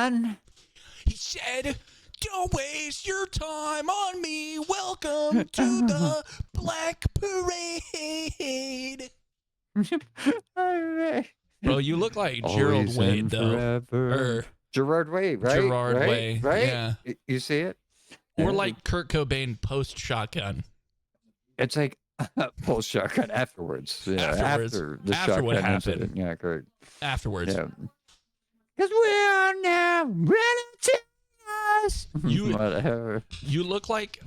man. He said, "Don't waste your time on me. Welcome to the Black Parade." Bro, you look like Gerald Always Wade, and though. forever. Or Gerard Way, right? Gerard right? Way, right? yeah. You see it? Or Yeah. like Kurt Cobain post-shotgun. It's like post shotgun afterwards. Yeah, Afterwards. after the After what shotgun happened. incident. Yeah, correct. Afterwards. Yeah. Because we are now relatives. You- Whatever. You look like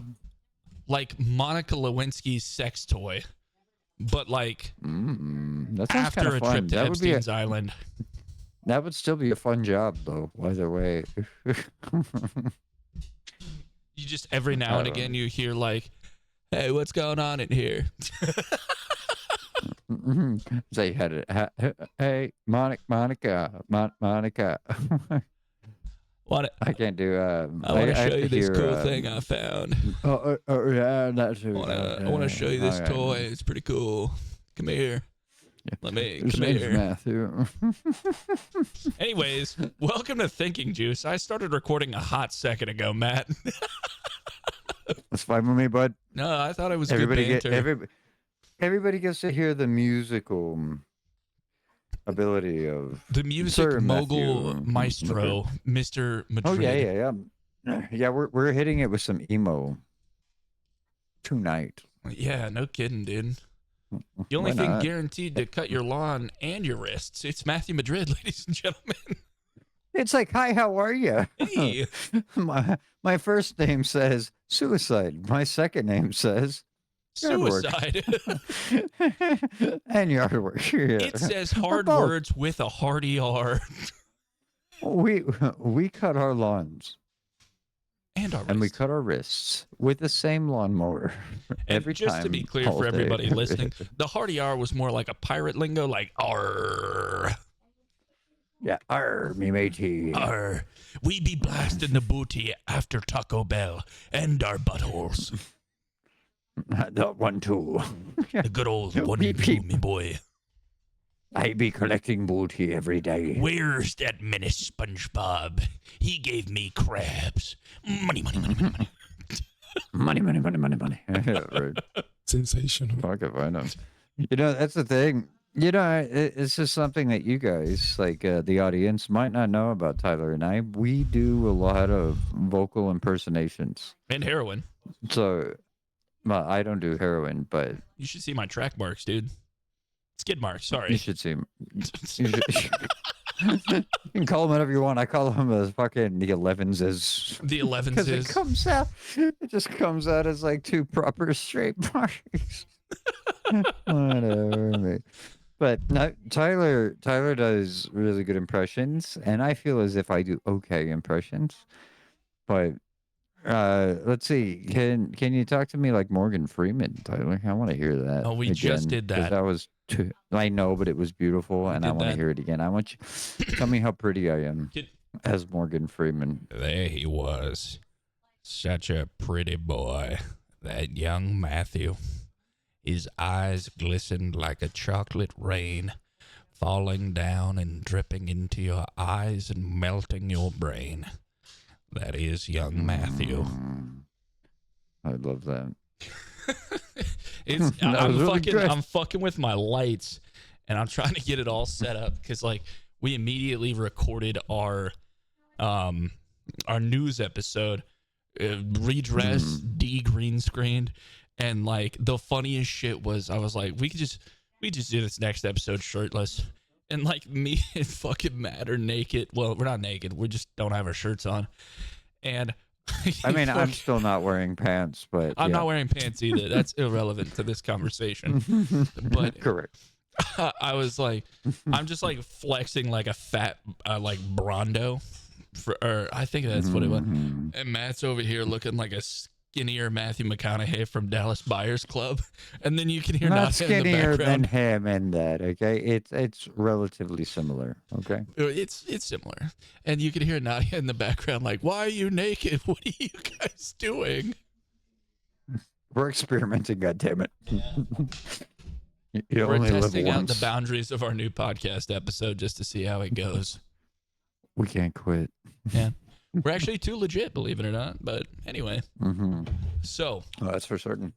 Monica Lewinsky's sex toy, but like That sounds kind after of a fun. trip to That would be Epstein's Island. that would still be a fun job, though. Either way. You just every now and again you hear like, "Hey, what's going on in here?" So you had it. Hey, Monica. What? I can't do. I want to have show you this hear, cool thing I found. Yeah, that's it. I want to show you this toy. It's pretty cool. Come here. Let me His come name's here. Matthew. Anyways, welcome to Thinking Juice. I started recording a hot second ago, Matt. That's fine with me, bud. No, I thought it was Everybody good banter. everybody gets to hear the musical ability of The music Sir mogul Matthew. maestro, Mr. Madrid. Oh yeah. Yeah, we're hitting it with some emo tonight. Yeah, no kidding, dude. The only Why thing not? guaranteed to cut your lawn and your wrists, it's Matthew Madrid, ladies and gentlemen. It's like, hi, how are you? Hey. My first name says suicide. My second name says yard work. Suicide. And yard work. Yeah. It says hard both. words with a hard ER. We cut our lawns And our and we wrists. cut our wrists with the same lawnmower every And just time. to be clear all for day. everybody listening, the hard ER was more like a pirate lingo, like "arr, Yeah, arr, me matey. arr. We be blasting the booty after Taco Bell and our buttholes. The 1 2. The good old one Beep, and two, beep. me boy. I be collecting booty every day. Where's that menace SpongeBob? He gave me crabs. Money, money, money, money, money. Money. Right. Sensational. Fuck if I know. You know, that's the thing. You know, it's just something that you guys, like the audience, might not know about Tyler and I. We do a lot of vocal impersonations. And heroin. So, well, I don't do heroin, but You should see my track marks, dude. Skid marks, you sorry. should see 'em. You can call them whatever you want. I call them as fucking the 11s as The 11s because it is. comes out. It just comes out as like two proper straight marks. Whatever, mate. But no, Tyler does really good impressions, and I feel as if I do okay impressions. But let's see, can you talk to me like Morgan Freeman, Tyler? I want to hear that. Oh, we just again, did 'cause that. That was too, I know, but it was beautiful, and I did want to that. hear it again. I want you tell me how pretty I am Kid- as Morgan Freeman. There he was. Such a pretty boy. That young Matthew. His eyes glistened like a chocolate rain, falling down and dripping into your eyes and melting your brain. That is young Matthew. I love that. It's That I'm was really fucking good. I'm fucking with my lights, and I'm trying to get it all set up because like we immediately recorded our news episode, redressed, green screened, and like the funniest shit was I was like we just do this next episode shirtless, and like me and fucking Matt are naked. Well, we're not naked. We just don't have our shirts on, and. I mean, I'm still not wearing pants, but I'm yeah. not wearing pants either. That's irrelevant to this conversation. But correct. I was like, I'm just like flexing like a fat like Brondo, or I think that's what it was. Mhm. And Matt's over here looking like a skinnier Matthew McConaughey from Dallas Buyers Club, and then you can hear Not Nadia in the skinnier than background. him in that, okay? It's relatively similar, okay? It's similar, and you can hear Nadia in the background like, "Why are you naked? What are you guys doing?" We're experimenting, goddammit. You We're only live testing out once. the boundaries of our new podcast episode just to see how it goes. We can't quit. Yeah. We're actually too legit, believe it or not. But anyway, Mm-hmm. so Oh, that's for certain.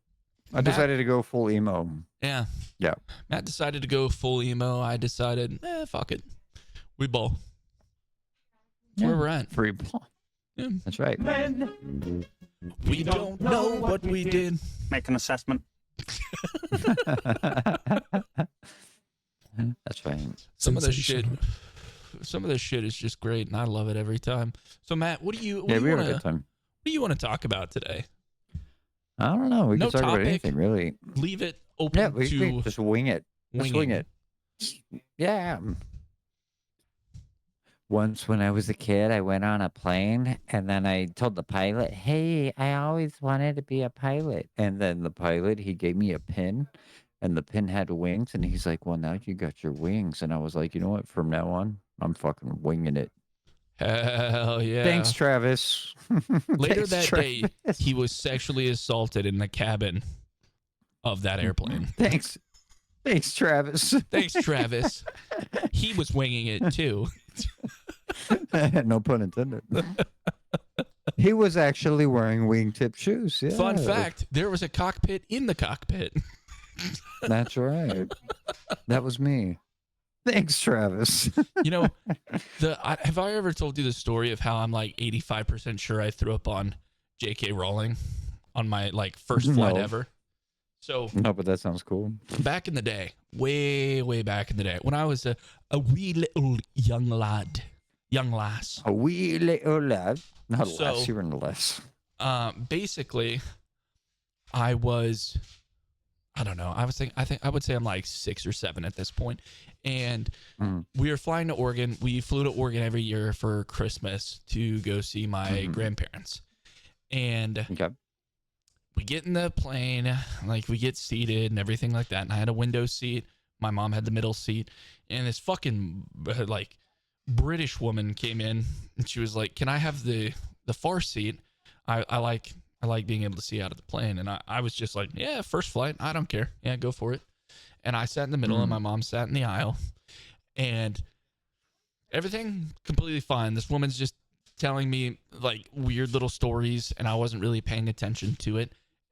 I Matt, decided to go full emo. yeah, Yeah. Matt decided to go full emo. I decided, fuck it. We both. That's where we're at. Free ball. Yeah. That's right. We don't know what we did. Make an assessment. That's right. Some of this shit is just great, and I love it every time. So, Matt, what do you we had a wanna, good time. what do you want to talk about today? I don't know. We No can talk about topic. anything, really. Leave it open Yeah, we to just wing it. Just wing winging. it. Yeah. Once when I was a kid, I went on a plane and then I told the pilot, hey, I always wanted to be a pilot. And then the pilot, he gave me a pin and the pin had wings. And he's like, well, now you got your wings. And I was like, you know what? From now on, I'm fucking winging it. Hell yeah. Thanks, Travis. Later Thanks, that day, Travis. he was sexually assaulted in the cabin of that airplane. Thanks. Thanks, Travis. Thanks, Travis. He was winging it too. No pun intended. He was actually wearing wingtip shoes. Yeah. Fun fact, there was a cockpit in the cockpit. That's right. That was me. Thanks, Travis. You know, have I ever told you the story of how I'm like 85% sure I threw up on J.K. Rowling on my like first flight No. ever? So No, but that sounds cool. back in the day, way back in the day, when I was a wee little young lass, A wee little lad. Not a So- lass, you're in the less. basically, I was, I don't know, I would say I'm like 6 or 7 at this point, and Mhm. we were flying to Oregon. We flew to Oregon every year for Christmas to go see my Mhm. grandparents, and Okay. we get in the plane, like we get seated and everything like that. And I had a window seat. My mom had the middle seat. And this fucking like British woman came in and she was like, can I have the far seat? I like being able to see out of the plane. And I was just like, yeah, first flight. I don't care. Yeah, go for it. And I sat in the middle and my mom sat in the aisle. And everything completely fine. This woman's just telling me like weird little stories and I wasn't really paying attention to it.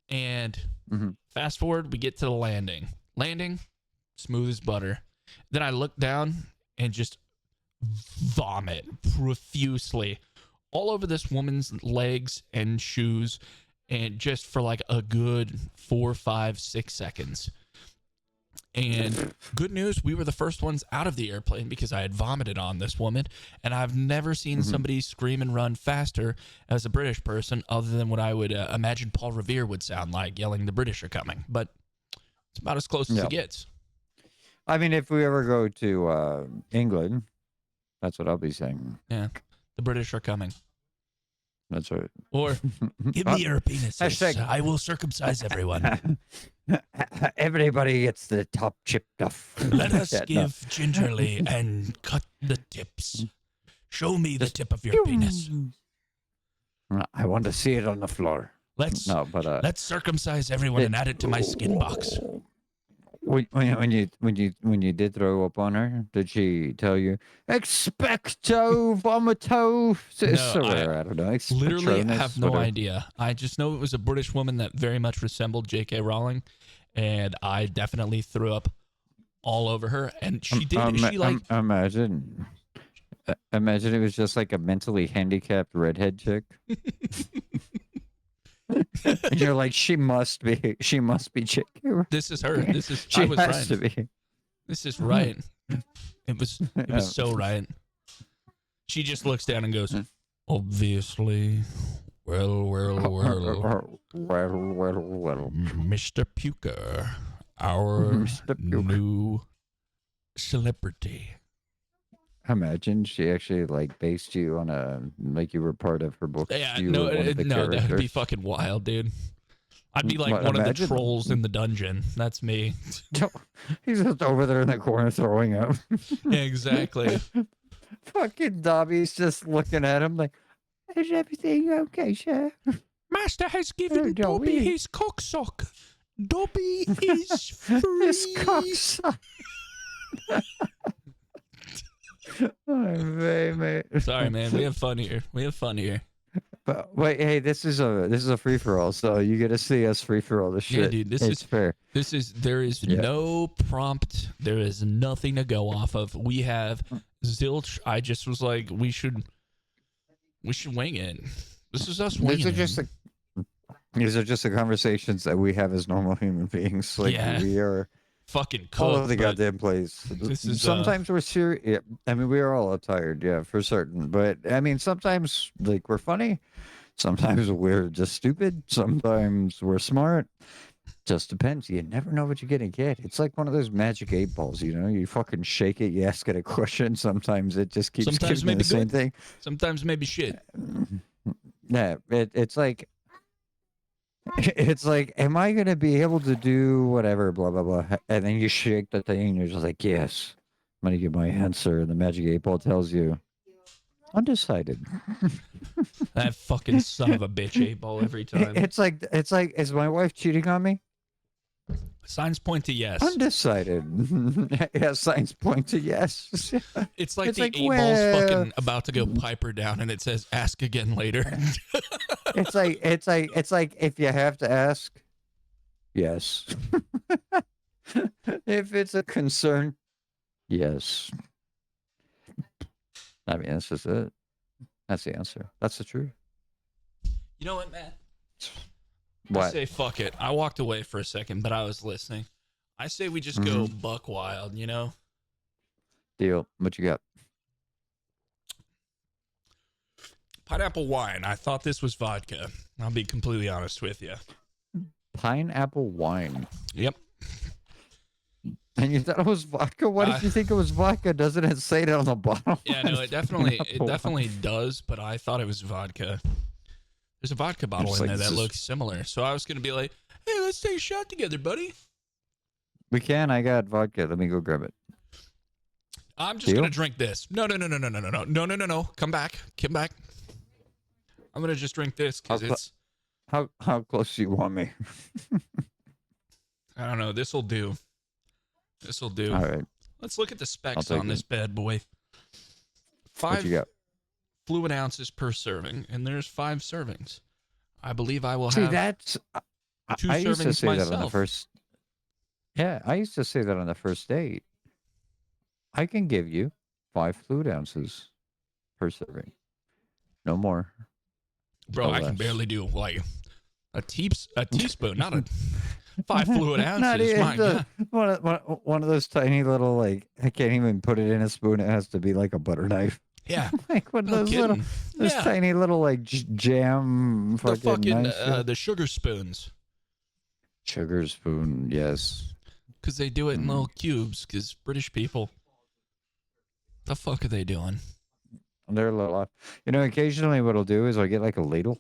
And Mhm. fast forward, we get to the landing. Landing, smooth as butter. Then I look down and just vomit profusely all over this woman's legs and shoes, and just for like a good 4, 5, 6 seconds. And good news, we were the first ones out of the airplane because I had vomited on this woman, and I've never seen somebody scream and run faster as a British person other than what I would imagine Paul Revere would sound like yelling the British are coming. But it's about as close as Yeah. it gets. I mean, if we ever go to England, that's what I'll be saying. Yeah, the British are coming. That's right. Or give me your penises. Hashtag- I will circumcise everyone. Everybody gets the top chipped off. Let us Yeah, no. give gingerly and cut the tips. Show me the tip of your penis. I want to see it on the floor. Let's No, but let's circumcise everyone and add it to my skin box. When you did throw up on her, did she tell you expecto vomito? No, I don't know. Literally Expectronus, have no whatever. idea. I just know it was a British woman that very much resembled J.K. Rowling, and I definitely threw up all over her. And she did. She like imagine it was just like a mentally handicapped redhead chick. And you're like, she must be chick. this is her. This is She I was has to right. be. This is right. It was so right. She just looks down and goes, obviously. Well. Well. Mr. Puker, our Mr. Puker. new celebrity. Imagine she actually like based you on like you were part of her book. Yeah, You no, were one of the that would be characters. fucking wild, dude. I'd be like Well, one of the imagine- trolls in the dungeon. That's me. He's just over there in the corner throwing up. Yeah, exactly. Fucking Dobby's just looking at him like, is everything okay, sir? Master has Oh, given Dobby. Dobby his cocksock. Dobby is free. This cocksucker. Mate. Sorry, man. We have fun here. We have fun here. But wait, hey, this is a free for all, so you get to see us free for all this Yeah, shit. dude. It's fair. There is Yeah. no prompt. There is nothing to go off of. We have zilch. I just was like, we should wing it. This is us winging These are just the conversations that we have as normal human beings. Like Yeah. we are fucking all cooked. over the but goddamn place. This is Sometimes we're serious. Yeah, I mean, we are all tired, yeah, for certain. But I mean, sometimes like we're funny. Sometimes we're just stupid. Sometimes we're smart. Just depends. You never know what you're gonna get. It's like one of those magic 8 balls, you know. You fucking shake it. You ask it a question. Sometimes it just keeps Sometimes giving you maybe the same good. thing. Sometimes maybe shit. Yeah, it's like it's like, am I gonna be able to do whatever, blah blah blah, and then you shake the thing, and you're just like, yes, I'm gonna give my answer, and the magic 8 ball tells you, undecided. That fucking son of a bitch 8 ball every time. It's like, is my wife cheating on me? Signs point to yes. Undecided. Yeah, signs point to yes. It's like It's the like, 8 ball's well- fucking about to go piper down, and it says ask again later. it's like if you have to ask, yes. If it's a concern, yes. I mean, that's just it. That's the answer. That's the truth. You know what, Matt? I What? say fuck it. I walked away for a second, but I was listening. I say we just go buck wild, you know? Deal. What you got? Pineapple wine. I thought this was vodka. I'll be completely honest with you. Pineapple wine. Yep. And you thought it was vodka? Why did you think it was vodka? Doesn't it say that on the bottle? Yeah, no, it definitely Pineapple wine. does, but I thought it was vodka. There's a vodka bottle It's in like, there that this is- looks similar. So I was gonna be like, hey, let's take a shot together, buddy. We can. I got vodka. Let me go grab it. I'm just Deal? gonna drink this. No. Come back. I'm gonna just drink this because How it's. How close do you want me? I don't know. This'll do. This'll do. All right. Let's look at the specs take on this it. bad boy. What you 5 got? fluid ounces per serving, and there's 5 servings. I believe I will See, have that's. 2 I used to servings say that on the myself. first. Yeah, I used to say that on the first date. I can give you 5 fluid ounces per serving. No more. Bro, no I can less. barely do like a teaspoon, not a 5 fluid Not ounces. even My God. one of those tiny little, like, I can't even put it in a spoon. It has to be like a butter knife. Yeah. Like one of No those little, kidding. those Yeah. tiny little, like, jam The fucking knives, yeah. the sugar spoons, Sugar spoon, yes. because they do it in little cubes. Because British people, the fuck are they doing? They're a little off. You know, occasionally what I'll do is I'll get like a ladle.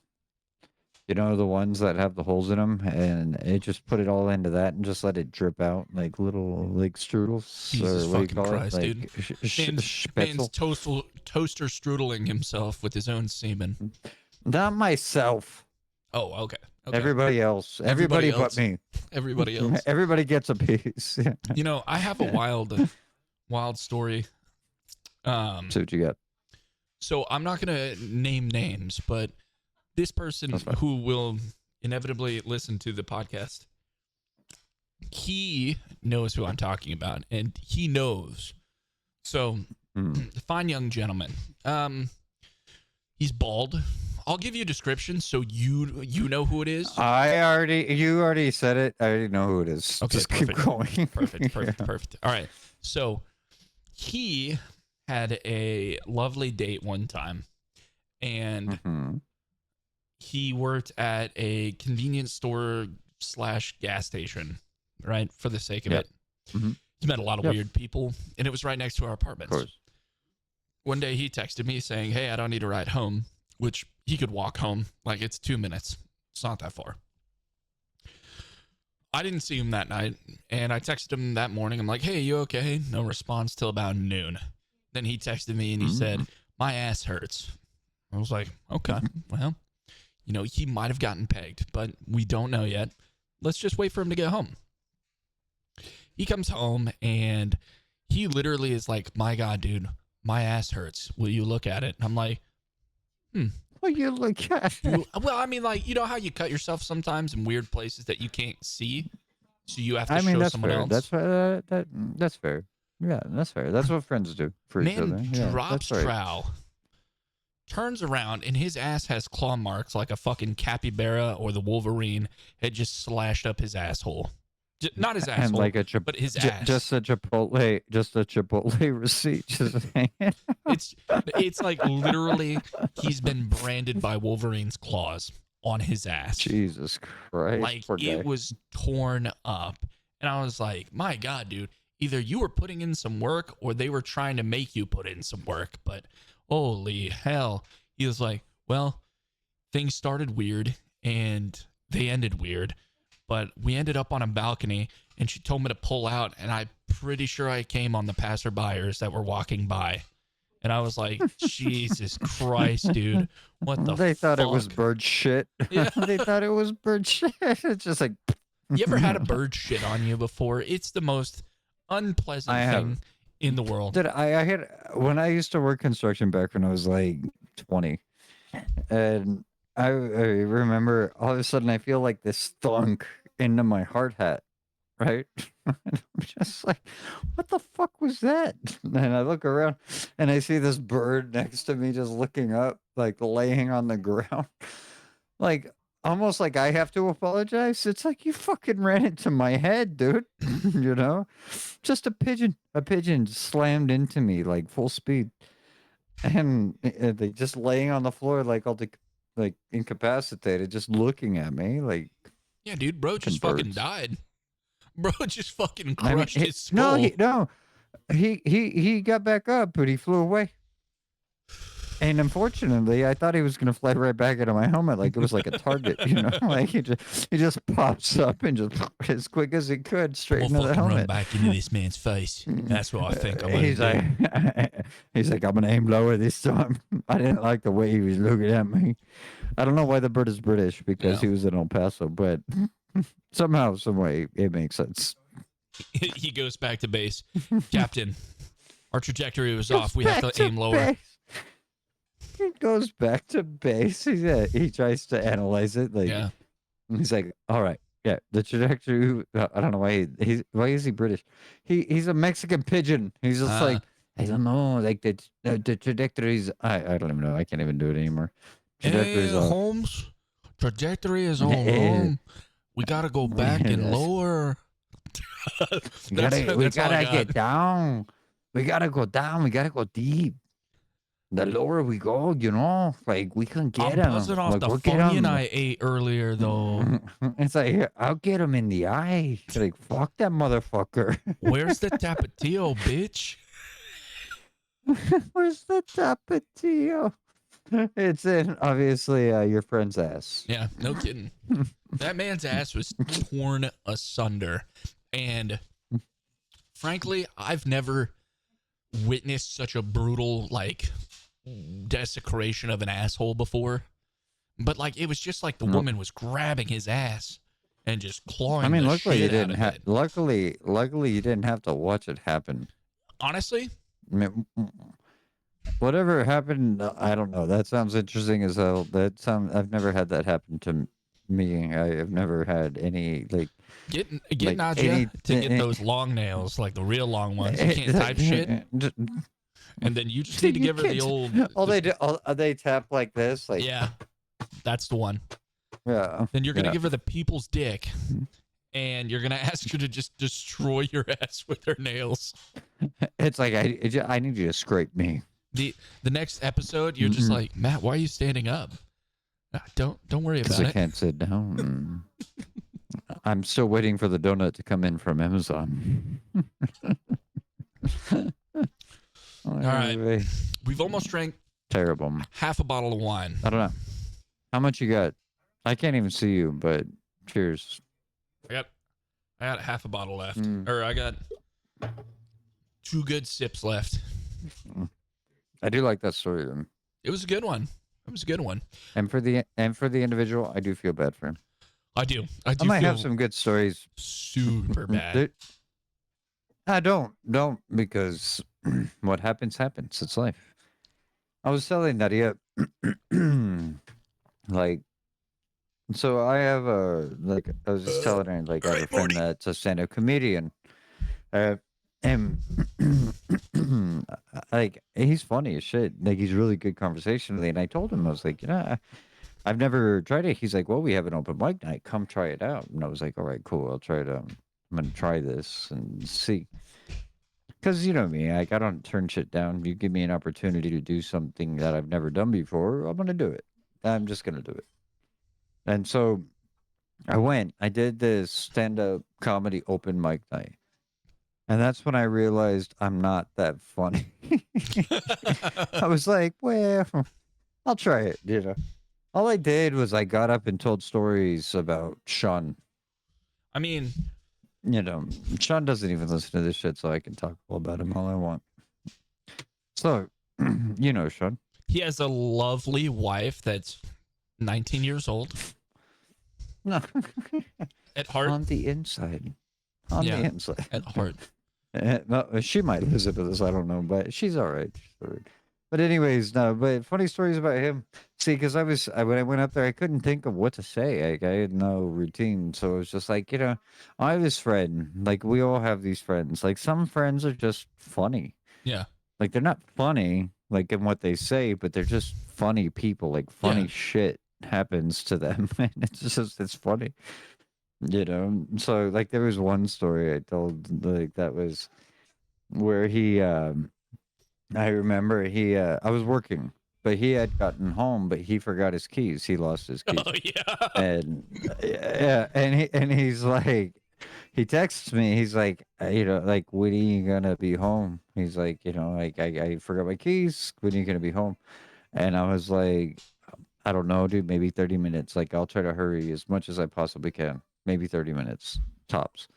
You know, the ones that have the holes in them, and it just put it all into that and just let it drip out like little, like, strudels. Jesus or what do you fucking call Christ, it? dude. Like, Man's spetzel. toaster strudling himself with his own semen. Not myself. Oh, okay. Everybody else. Everybody, Everybody but else. me. Everybody else. Everybody gets a piece. Yeah. You know, I have a wild story. So what you got? So I'm not gonna name names, but this person That's fine. who will inevitably listen to the podcast, he knows who I'm talking about, and he knows. So, the fine young gentleman. He's bald. I'll give you a description so you know who it is. You already said it. I already know who it is. Okay, Just keep perfect. going. Perfect. All right. So he had a lovely date one time, and Mhm. he worked at a convenience store / gas station, right? For the sake of Yep. it. Mhm. He met a lot of Yep. weird people, and it was right next to our Of apartments. course. One day he texted me saying, hey, I don't need a ride home, which he could walk home. Like, it's 2 minutes. It's not that far. I didn't see him that night, and I texted him that morning. I'm like, hey, you okay? No response till about noon. Then he texted me and he said, my ass hurts. I was like, okay, well, you know, he might have gotten pegged, but we don't know yet. Let's just wait for him to get home. He comes home and he literally is like, my God, dude, my ass hurts. Will you look at it? And I'm like, hmm. Well, you look at it. Well, I mean, like, you know how you cut yourself sometimes in weird places that you can't see, so you have to I mean, show that's someone fair. else. That's fair. Yeah, that's fair. That's what friends do for each Man other. Yeah, drops that's right. trowel, turns around, and his ass has claw marks like a fucking capybara or the Wolverine had just slashed up his asshole. Not his And asshole, like a but his ass. just a Chipotle receipt just hanging. It's it's like literally he's been branded by Wolverine's claws on his ass. Jesus Christ, Like poor it guy. was torn up. And I was like, my God, dude, either you were putting in some work or they were trying to make you put in some work. But holy hell. He was like, well, things started weird and they ended weird. But we ended up on a balcony and she told me to pull out. And I'm pretty sure I came on the passerbyers that were walking by. And I was like, Jesus Christ, dude. What the They thought it was fuck? bird shit. Yeah. They thought it was bird shit. It's just like You ever had a bird shit on you before? It's the most unpleasant I have. thing in the world. Did I had when I used to work construction back when I was like 20, and I remember all of a sudden I feel like this thunk into my hard hat, right? And I'm just like, what the fuck was that? And I look around and I see this bird next to me just looking up, like laying on the ground. Like almost like I have to apologize. It's like you fucking ran into my head, dude. You know? Just a pigeon. A pigeon slammed into me like full speed. And they just laying on the floor like all the like incapacitated, just looking at me like Yeah, dude, bro fucking just fucking birds. died. Bro just fucking I mean, crushed his no, skull. he got back up, but he flew away. And unfortunately, I thought he was gonna fly right back into my helmet, like it was like a target, you know, like he just pops up and just as quick as he could straight I'm into gonna the fucking run helmet. back into this man's face. That's what I think I'm gonna He's do. like, he's like, I'm gonna aim lower this time. I didn't like the way he was looking at me. I don't know why the bird is British because Yeah. he was in El Paso, but somehow, some way, it makes sense. He goes back to base. Captain, our trajectory was Goes off. We have back to aim lower. base. He goes back to base. He tries to analyze it. Like Yeah. he's like, all right, yeah, the trajectory. I don't know why why is he British? He's a Mexican pigeon. He's just Uh, like I don't know, like the trajectories. I don't even know. I can't even do it anymore. Trajectories hey, off. Holmes, trajectory is all wrong. We gotta go back and lower. We that's gotta that's all I got. get down. We gotta go down. We gotta go deep. The lower we go, you know, like we can get I'm him. buzzing off Like the we'll get Funyun him. I ate earlier, though. It's like here, I'll get him in the eye. Like fuck that motherfucker. Where's the Tapatio, bitch? Where's the tapatio? It's in obviously your friend's ass. Yeah, no kidding. That man's ass was torn asunder. And frankly, I've never witnessed such a brutal, like, desecration of an asshole before. But, like, it was just like the Nope. woman was grabbing his ass and just clawing I mean, the luckily you shit out didn't of have. it. Luckily you didn't have to watch it happen. Honestly, I mean, whatever happened, I don't know. That sounds interesting as hell. That sound I've never had that happen to me. I have never had any get like Nadia to get those long nails, like the real long ones. You can't type shit. And then you just need to give her the old. All they do, they tap like this, like Yeah, that's the one. yeah. Then you're gonna yeah. give her the people's dick, and you're gonna ask her to just destroy your ass with her nails. It's like I need you to scrape me. The next episode, you're just like, Matt, why are you standing up? Don't worry Because about I it. can't sit down. I'm still waiting for the donut to come in from Amazon. All right, we've almost drank Terrible. half a bottle of wine. I don't know. How much you got? I can't even see you, but cheers. I got half a bottle left, Mm. or I got 2 good sips left. I do like that story then. It was a good one. It was a good one. And for the individual, I do feel bad for him. I do I might feel have some good stories. super bad. I don't, because what happens, happens. It's life. I was telling Nadia, like, so I have I was just telling her, like, I All have a right, friend Morty. that's a stand up comedian. Uh, and like, he's funny as shit. Like, he's really good conversationally. And I told him, I was like, I've never tried it. He's like, well, we have an open mic night. Come try it out. And I was like, all right, cool. I'll try it out. I'm going to try this and see. Because you know me, like, I don't turn shit down. You give me an opportunity to do something that I've never done before, I'm going to do it. I'm just going to do it. And so I went, I did this stand up comedy open mic night. And that's when I realized I'm not that funny. I was like, well, I'll try it, you know. All I did was I got up and told stories about Sean. I mean, You know, Sean doesn't even listen to this shit, so I can talk all about him all I want. So, you know, Sean. he has a lovely wife that's 19 years old No, at heart. on the inside. On the Yeah, inside. at heart. No, she might listen to this. I don't know, but she's all right. She's all right. But anyways, no. But funny stories about him. See, because when I went up there, I couldn't think of what to say. Like, I had no routine, so it was just like, I have this friend. Like, we all have these friends. Like, some friends are just funny. Yeah, Like, they're not funny, like in what they say, but they're just funny people. Like, yeah. funny shit happens to them, and it's funny. So like there was one story I told, like, that was where I remember I was working, but he had gotten home, but he forgot his keys. He lost his Oh keys. yeah. And yeah, he's like, he texts me, he's like, like, when are you gonna be home? He's like, like, I forgot my keys, when are you gonna be home? And I was like, I don't know, dude, maybe 30 minutes. Like, I'll try to hurry as much as I possibly can. Maybe 30 minutes tops.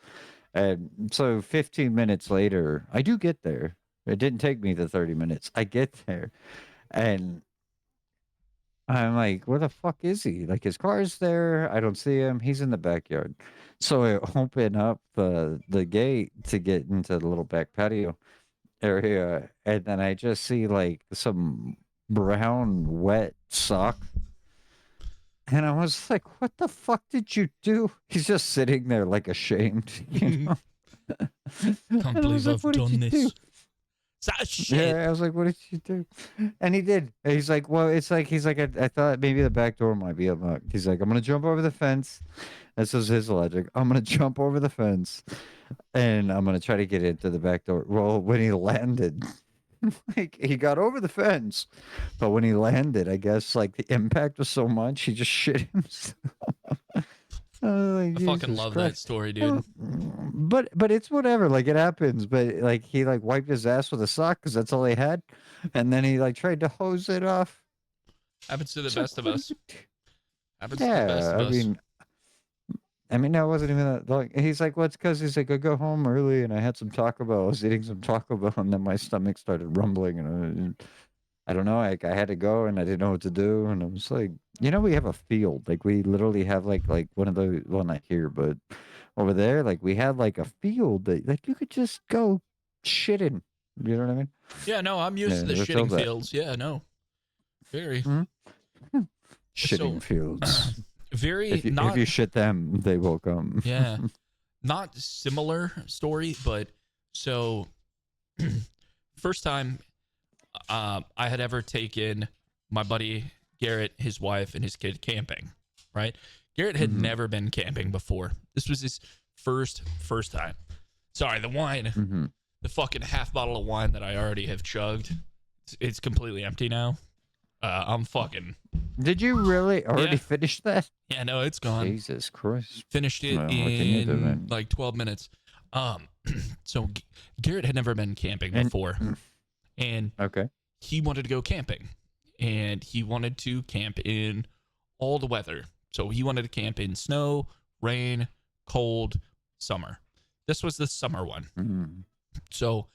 And so 15 minutes later, I do get there. It didn't take me the 30 minutes. I get there and I'm like, where the fuck is he? Like, his car's there. I don't see him. He's in the backyard. So I open up the gate to get into the little back patio area. And then I just see like some brown, wet sock. And I was like, what the fuck did you do? He's just sitting there like ashamed, Can't And I believe was like, I've what did you done do? this. That shit. Yeah, I was like, "What did you do?" And he did. And he's like, "Well, it's like," he's like, I thought maybe the back door might be unlocked." He's like, "I'm gonna jump over the fence." This was his logic. I'm gonna jump over the fence, and I'm gonna try to get into the back door. Well, when he landed, like, he got over the fence, but when he landed, I guess like the impact was so much, he just shit himself. I was like, I fucking Jesus love that Christ. story, dude. Oh, but it's whatever. Like, it happens. But like, he like wiped his ass with a sock because that's all he had, and then he like tried to hose it off. Happens to the It's like, best of what do us. you do? Happens to the best Yeah, of I us. mean, that wasn't even that. Like, he's like, "What's?" Because he's like, "I go home early and I had some Taco Bell. I was eating some Taco Bell, and then my stomach started rumbling, and I don't know. I had to go, and I didn't know what to do, and I was like, we have a field. Like, we literally have like one of those. Well, not here, but over there, like, we had like a field that like you could just go shit in. You know what I mean? Yeah, no, I'm used to Yeah, the that's all shitting that. fields. Yeah, no. Very. Mhm. Shitting So, fields. very If not, you shit them, they will come. yeah, not similar story, but so first time I had ever taken my buddy Garrett, his wife, and his kid camping, right? Garrett had hmm never been camping before. This was his first time. Sorry, the wine, hmm the fucking half bottle of wine that I already have chugged, it's completely empty now. I'm fucking, Did you really yeah, already finish that? yeah, no, it's gone. Jesus Christ. Finished it Well, what can you do, in man? like 12 minutes. Um, so Garrett had never been camping And before, and okay. he wanted to go camping, and he wanted to camp in all the weather. So he wanted to camp in snow, rain, cold, summer. This was the summer one. Mm. So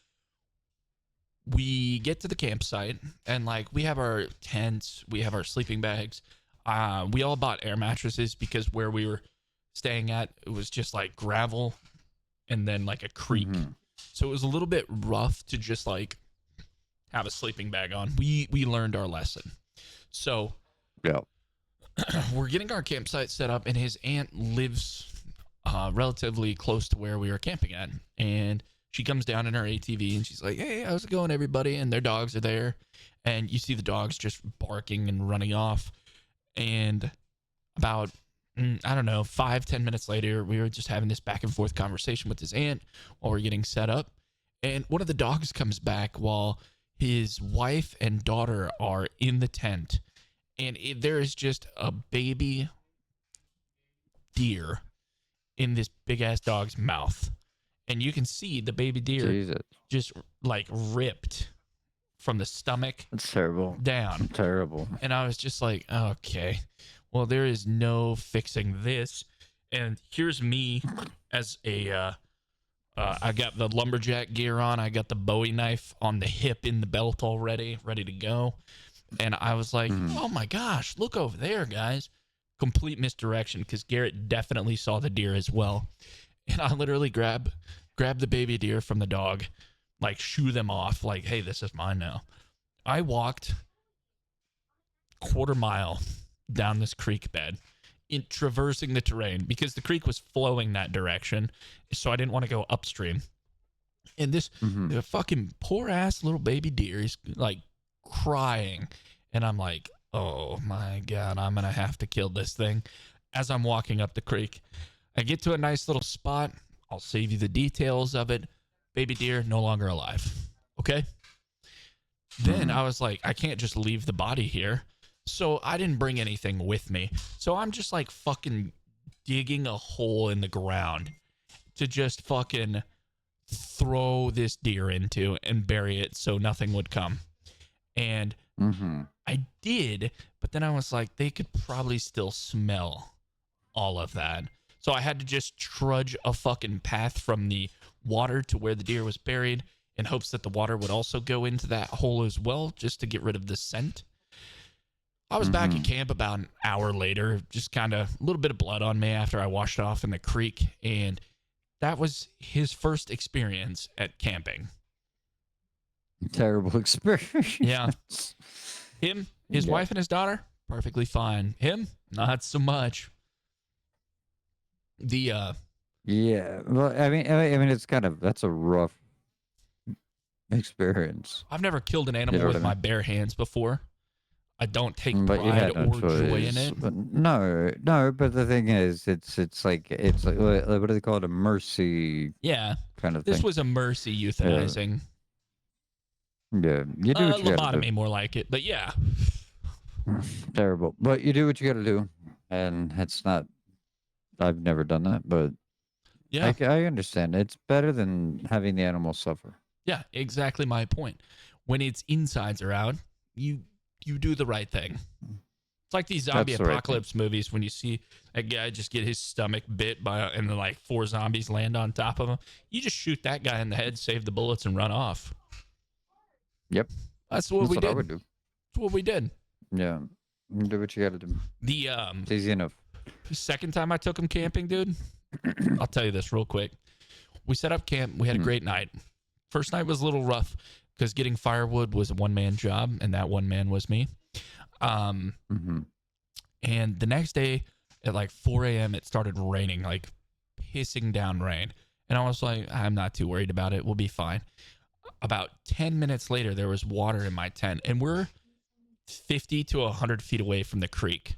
we get to the campsite, and like we have our tents, we have our sleeping bags. We all bought air mattresses because where we were staying at, it was just like gravel and then like a creek. Mhm. So it was a little bit rough to just like have a sleeping bag on. We learned our lesson. So Yeah. we're getting our campsite set up, and his aunt lives relatively close to where we were camping at. And she comes down in her ATV and she's like, "Hey, how's it going, everybody?" And their dogs are there. And you see the dogs just barking and running off. And about, I don't know, 5-10 minutes later, we were just having this back and forth conversation with his aunt while we're getting set up. And one of the dogs comes back while his wife and daughter are in the tent. And there is just a baby deer in this big ass dog's mouth. And you can see the baby deer Jesus. just like ripped from the stomach That's terrible. down. Terrible. And I was just like, okay, well, there is no fixing this. And here's me as a, I got the lumberjack gear on. I got the Bowie knife on the hip in the belt already, ready to go. And I was like, oh my gosh, look over there, guys. Complete misdirection, because Garrett definitely saw the deer as well. And I literally grab the baby deer from the dog, like shoo them off, like, hey, this is mine now. I walked quarter mile down this creek bed, traversing the terrain, because the creek was flowing that direction, so I didn't want to go upstream. And this the fucking poor ass little baby deer is like crying, and I'm like, oh my god, I'm gonna have to kill this thing. As I'm walking up the creek, I get to a nice little spot. I'll save you the details of it. Baby deer no longer alive. Okay. Then I was like, I can't just leave the body here. So I didn't bring anything with me. So I'm just like fucking digging a hole in the ground to just fucking throw this deer into and bury it so nothing would come. And I did, but then I was like, they could probably still smell all of that. So I had to just trudge a fucking path from the water to where the deer was buried in hopes that the water would also go into that hole as well, just to get rid of the scent. I was back at camp about an hour later, just kind of a little bit of blood on me after I washed off in the creek. And that was his first experience at camping. Terrible experience. Yeah. Him, his wife and his daughter, perfectly fine. Him, not so much. Yeah. Well, I mean, it's kind of, that's a rough experience. I've never killed an animal with my bare hands before. I don't take But you pride had no or joy in choice. it. But no. But the thing is, it's like what do they call it? A mercy Yeah. kind of This thing. was a mercy euthanizing. Yeah, you do what you gotta Lobotomy, do. more like it. But yeah. Terrible, but you do what you gotta do, and it's not. I've never done that, but Yeah. I understand. It's better than having the animal suffer. Yeah, exactly my point. When its insides are out, you do the right thing. It's like these zombie That's the right apocalypse movies when you see a guy just get his stomach bit by, and then like 4 zombies land on top of him. You just shoot that guy in the head, save the bullets, and run off. Yep, That's what that's we what did. I would do. That's what we did. Yeah, you do what you gotta do. The It's easy enough. second time I took him camping, dude, I'll tell you this real quick. We set up camp. We had a great night. First night was a little rough because getting firewood was a one-man job, and that one man was me. And the next day at like 4 a.m., it started raining, like pissing down rain. And I was like, I'm not too worried about it. We'll be fine. About 10 minutes later, there was water in my tent, and we're 50 to 100 feet away from the creek.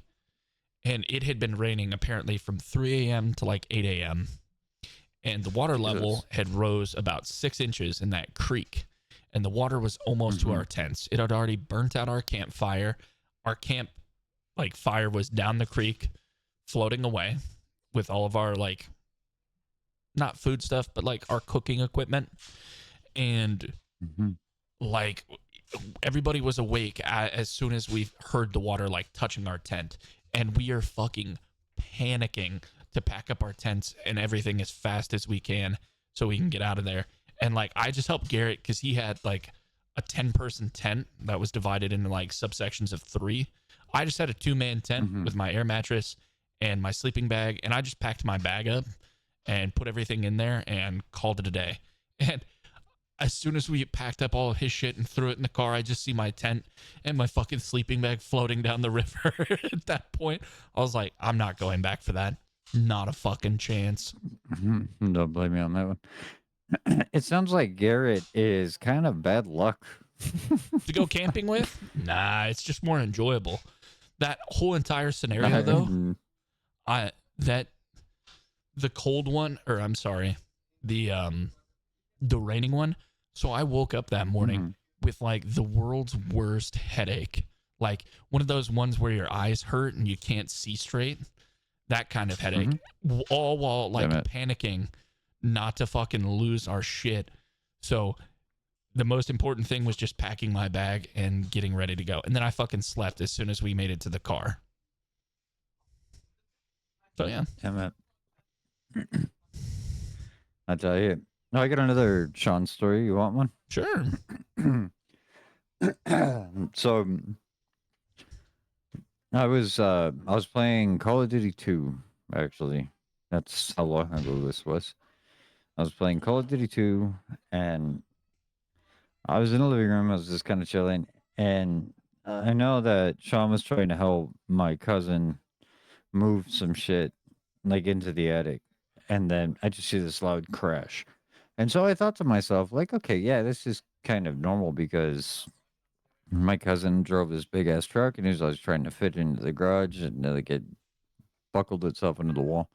And it had been raining apparently from 3 a.m. to like 8 a.m. And the water level had rose about 6 inches in that creek. And the water was almost to our tents. It had already burnt out our campfire. Our camp like fire was down the creek, floating away with all of our like, not food stuff, but like our cooking equipment. And like everybody was awake as soon as we heard the water like touching our tent. And we are fucking panicking to pack up our tents and everything as fast as we can so we can get out of there. And like, I just helped Garrett because he had like a 10-person tent that was divided into like subsections of 3. I just had a 2-man tent with my air mattress and my sleeping bag. And I just packed my bag up and put everything in there and called it a day. And as soon as we packed up all of his shit and threw it in the car, I just see my tent and my fucking sleeping bag floating down the river. At that point, I was like, I'm not going back for that. Not a fucking chance. Don't blame me on that one. It sounds like Garrett is kind of bad luck. To go camping with? Nah, it's just more enjoyable. That whole entire scenario, though, that the cold one, or I'm sorry, the raining one. So I woke up that morning with like the world's worst headache. Like one of those ones where your eyes hurt and you can't see straight. That kind of headache. All while like panicking not to fucking lose our shit. So the most important thing was just packing my bag and getting ready to go. And then I fucking slept as soon as we made it to the car. So yeah. Damn it. I tell you. I got another Sean story. You want one? Sure. So I was playing Call of Duty 2, actually. That's how long ago this was. I was playing Call of Duty 2 and I was in the living room. I was just kind of chilling, and I know that Sean was trying to help my cousin move some shit like into the attic, and then I just see this loud crash, and so I thought to myself, like, okay, yeah, this is kind of normal because my cousin drove this big ass truck, and he was always trying to fit into the garage, and like it buckled itself into the wall.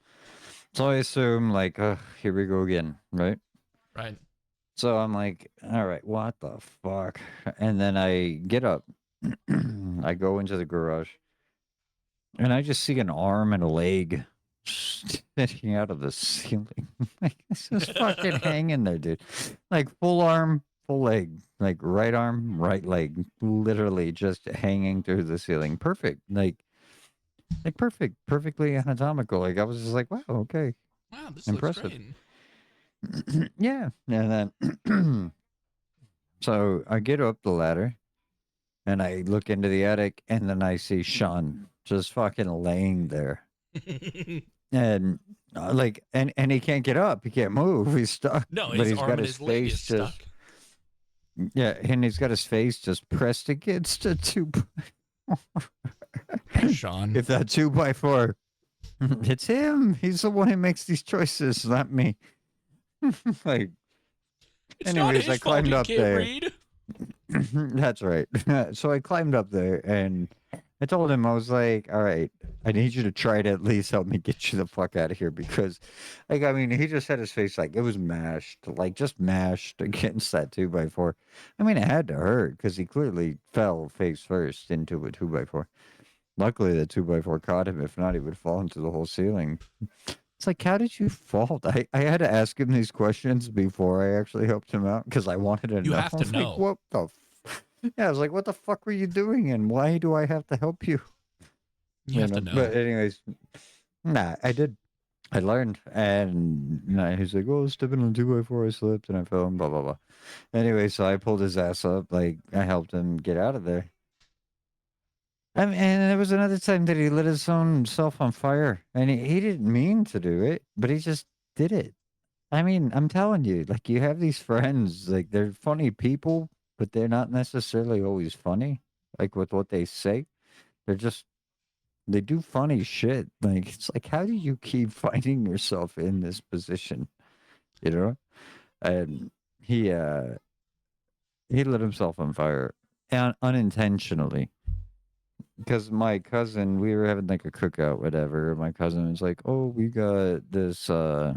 So I assume, like, here we go again, right? Right. So I'm like, all right, what the fuck? And then I get up, I go into the garage, and I just see an arm and a leg sticking out of the ceiling. Like, it's just fucking hanging there, dude. Like, full arm, full leg, like right arm, right leg, literally just hanging through the ceiling. Perfect. Like perfect, perfectly anatomical. Like, I was just like, wow, okay. Wow, this Impressive. looks great. Yeah. And then so I get up the ladder and I look into the attic and then I see Sean just fucking laying there. And like and he can't get up, he can't move, he's stuck. No, But his he's got arm and his his leg is face just stuck. yeah, and he's got his face just pressed against a two. Sean. If that 2x4, it's him. He's the one who makes these choices, not me. Like, It's not anyways, his I fault climbed he up can't there. read. That's right. So I climbed up there and I told him, I was like, all right, I need you to try to at least help me get you the fuck out of here because, like, I mean, he just had his face like it was mashed, like just mashed against that 2x4. I mean, it had to hurt because he clearly fell face first into a 2x4. Luckily, the 2x4 caught him. If not, he would fall into the whole ceiling. It's like, how did you fall? I had to ask him these questions before I actually helped him out because I wanted to You know. have I to was like, know. what the? Yeah, I was like, what the fuck were you doing, and why do I have to help you? You have to know. But anyways, nah, I did. I learned, and nah, he's like, "Oh, stepping on 2x4, I slipped and I fell." And blah blah blah. Anyway, so I pulled his ass up, like I helped him get out of there. I mean, and there was another time that he lit his own self on fire, and he didn't mean to do it, but he just did it. I mean, I'm telling you, like you have these friends, like they're funny people, but they're not necessarily always funny, like with what they say. They're just they do funny shit. Like it's like how do you keep finding yourself in this position? You know? And he uh he lit himself on fire unintentionally. Because my cousin, we were having like a cookout, whatever. My cousin was like, "Oh, we got this was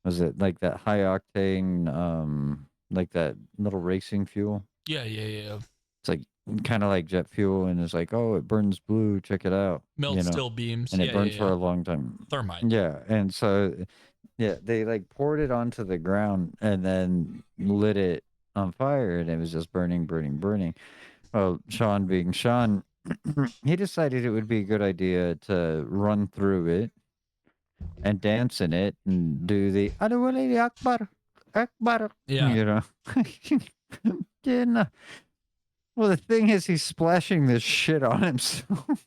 it like that high octane like that little racing fuel? Yeah, yeah, yeah. It's like kind of like jet fuel and it's like, "Oh, it burns blue, check it out." Melt still beams. And it Yeah, yeah, burns for yeah. a long time. Thermite. Yeah, and so yeah, they like poured it onto the ground and then lit it on fire and it was just burning, burning, burning. Well, Sean being Sean, he decided it would be a good idea to run through it and dance in it and do the Adawali Akbar, Akbar, Yeah. you know. Yeah, no. Well, the thing is, he's splashing this shit on himself.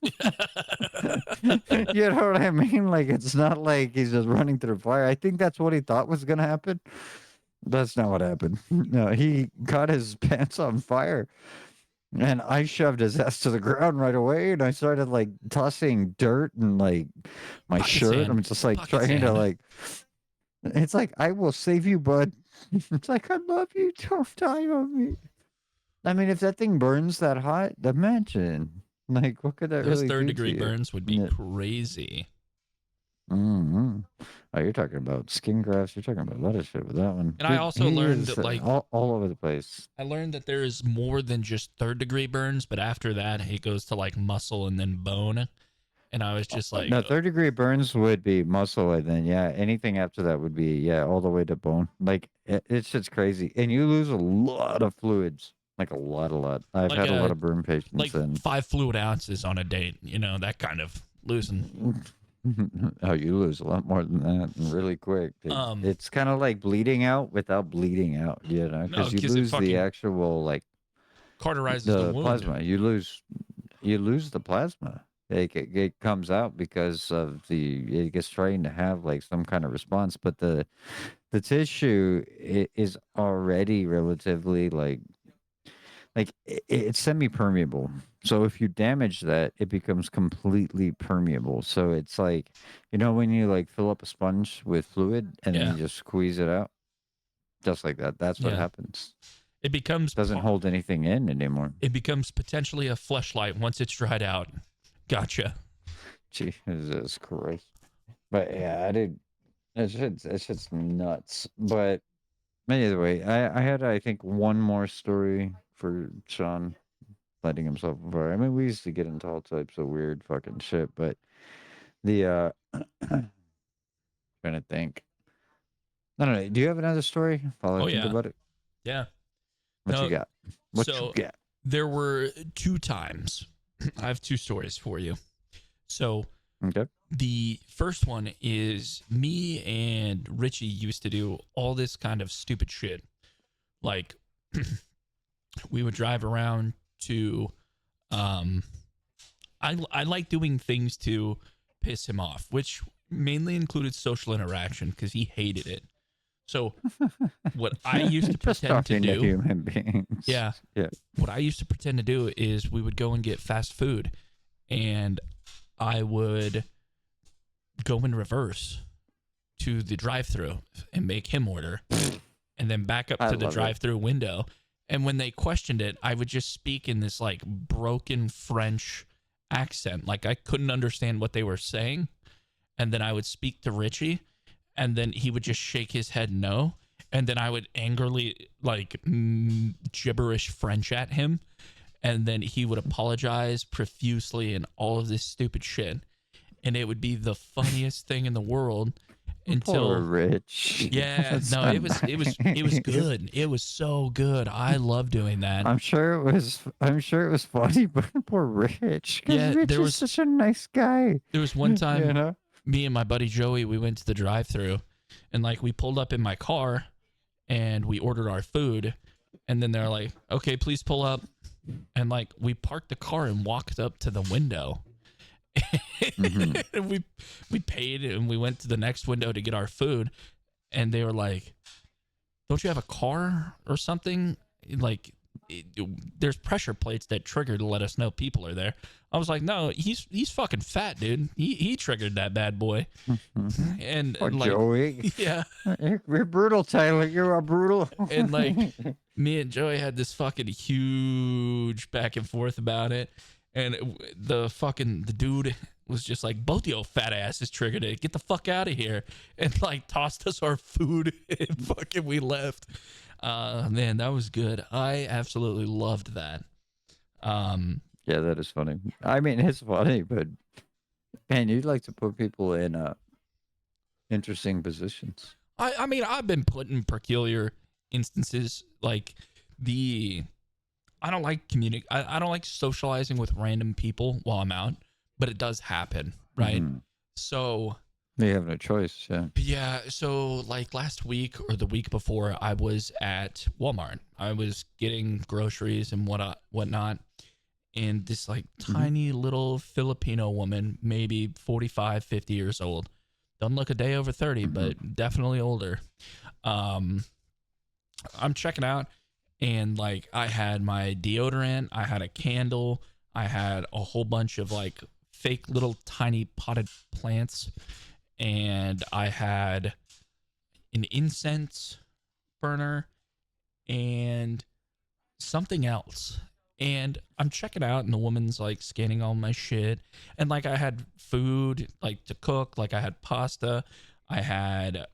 You know what I mean? Like, it's not like he's just running through fire. I think that's what he thought was going to happen. That's not what happened. No, he caught his pants on fire, and I shoved his ass to the ground right away, and I started like tossing dirt and like my Pocket shirt. sand. I'm just like Pocket trying to sand. like. It's like I will save you, bud. It's like I love you. Don't die on me. I mean, if that thing burns that hot, imagine. Like, what could that Those really third do to degree you? burns would be Yeah. crazy. Mm-hmm. Oh, you're talking about skin grafts. You're talking about a lot of shit with that one. And I Dude, also he learned is that like all over the place. I learned that there is more than just third degree burns, but after that it goes to like muscle and then bone. And I was just like, No, third degree burns would be muscle, and then yeah, anything after that would be yeah, all the way to bone. Like it's just crazy, and you lose a lot of fluids, like a lot. I've like had a lot a of burn like patients, and 5 fluid ounces on a date, that kind of losing. oh, you lose a lot more than that, and really quick. Um, It's kind of like bleeding out without bleeding out, no, because you because it lose the fucking actual like cauterizes the the wound. plasma. You lose the plasma. It comes out because of it gets trained to have like some kind of response, but the tissue is already relatively like it's semi-permeable. So if you damage that, it becomes completely permeable. So it's like, when you like fill up a sponge with fluid and then Yeah, you just squeeze it out, just like that. That's what yeah. happens. It becomes Doesn't hold anything in anymore. it becomes potentially a fleshlight once it's dried out. Gotcha. Jesus Christ. But yeah, I did. It's just nuts. But either way, I had I think one more story for Sean lighting himself on fire. I mean, we used to get into all types of weird fucking shit, but the trying to think. I don't know. Do you have another story while I Oh think yeah, about it? yeah. What you No, got? What you so got? there were 2 times. I have 2 stories for you. So Okay. the first one is me and Richie used to do all this kind of stupid shit. Like we would drive around to um I like doing things to piss him off, which mainly included social interaction because he hated it. So what I used to Just pretend to talking to do, human beings. yeah, Yeah. what I used to pretend to do is we would go and get fast food and I would go in reverse to the drive-thru and make him order and then back up I to the love it. drive-thru window. And when they questioned it, I would just speak in this like broken French accent. Like I couldn't understand what they were saying. And then I would speak to Richie and then he would just shake his head no. And then I would angrily like gibberish French at him. And then he would apologize profusely and all of this stupid shit. And it would be the funniest thing in the world Poor until Rich. yeah, That's no, not it was nice. good. It was so good. I love doing that. I'm sure it was funny, but poor Rich, because Yeah, Rich is such a nice guy. there was one You time know? me and my buddy Joey, we went to the drive-thru and like we pulled up in my car and we ordered our food and then they're like, "Okay, please pull up." And like we parked the car and walked up to the window. Hmm. And we paid and we went to the next window to get our food and they were like, "Don't you have a car or something?" Like there's pressure plates that trigger to let us know people are there. I was like, "No, he's fucking fat, dude. He triggered that bad boy." And, Poor and like Joey. yeah, You're brutal, Tyler. You are brutal. and like me and Joey had this fucking huge back and forth about it. And the dude was just like, "Both your fat asses triggered it. Get the fuck out of here." And like tossed us our food and fucking we left. Man, that was good. I absolutely loved that. Um, Yeah, that is funny. I mean, it's funny, but man, you'd like to put people in interesting positions. I mean, I've been put in peculiar instances like the I don't like I don't like socializing with random people while I'm out, but it does happen, right? Hmm. So You have no choice. Yeah. yeah, so like last week or the week before, I was at Walmart. I was getting groceries and whatnot, and this like Hmm. tiny little Filipino woman, maybe 45, 50 years old, doesn't look a day over 30, Hmm. but definitely older. Um, I'm checking out, and like I had my deodorant, I had a candle, I had a whole bunch of like fake little tiny potted plants, and I had an incense burner and something else. And I'm checking out, and the woman's like scanning all my shit. And like I had food like to cook, like I had pasta, I had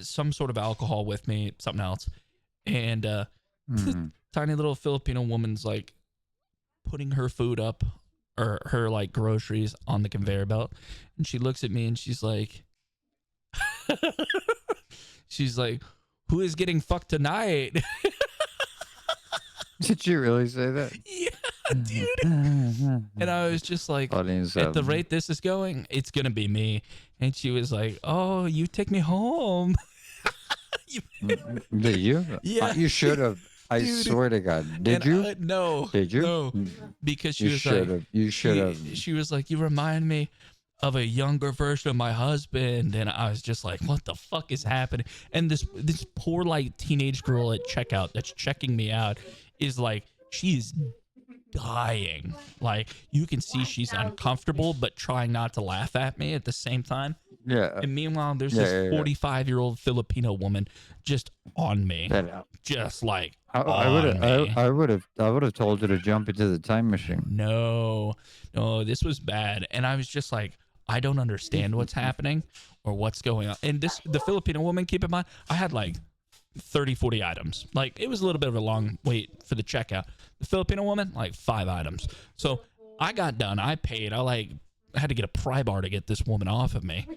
some sort of alcohol with me, something else. And Mm. tiny little Filipino woman's like putting her food up or her like groceries on the conveyor belt. And she looks at me and she's like, she's like, who is getting fucked tonight? Did you really say that? Yeah, dude. And I was just like, Funny as at the hell. rate this is going, it's gonna be me. And she was like, "Oh, you take me home." You- Did you? yeah, You should have. I dude. swear to God. Did And you? no, Did you? no, because she You was should like, have. You should have. she was like, you remind me of a younger version of my husband, and I was just like, what the fuck is happening? And this poor like teenage girl at checkout that's checking me out is like, she's dying. Like you can see she's uncomfortable, but trying not to laugh at me at the same time. Yeah. And meanwhile, there's Yeah. this 45-year-old Filipino woman just on me, That, just like I would on have. me. I would have told her to jump into the time machine. No, no, this was bad. And I was just like, I don't understand what's happening or what's going on. And the Filipino woman, keep in mind, I had like 30, 40 items. Like it was a little bit of a long wait for the checkout. The Filipino woman, like 5 items. So I got done. I paid. I had to get a pry bar to get this woman off of me.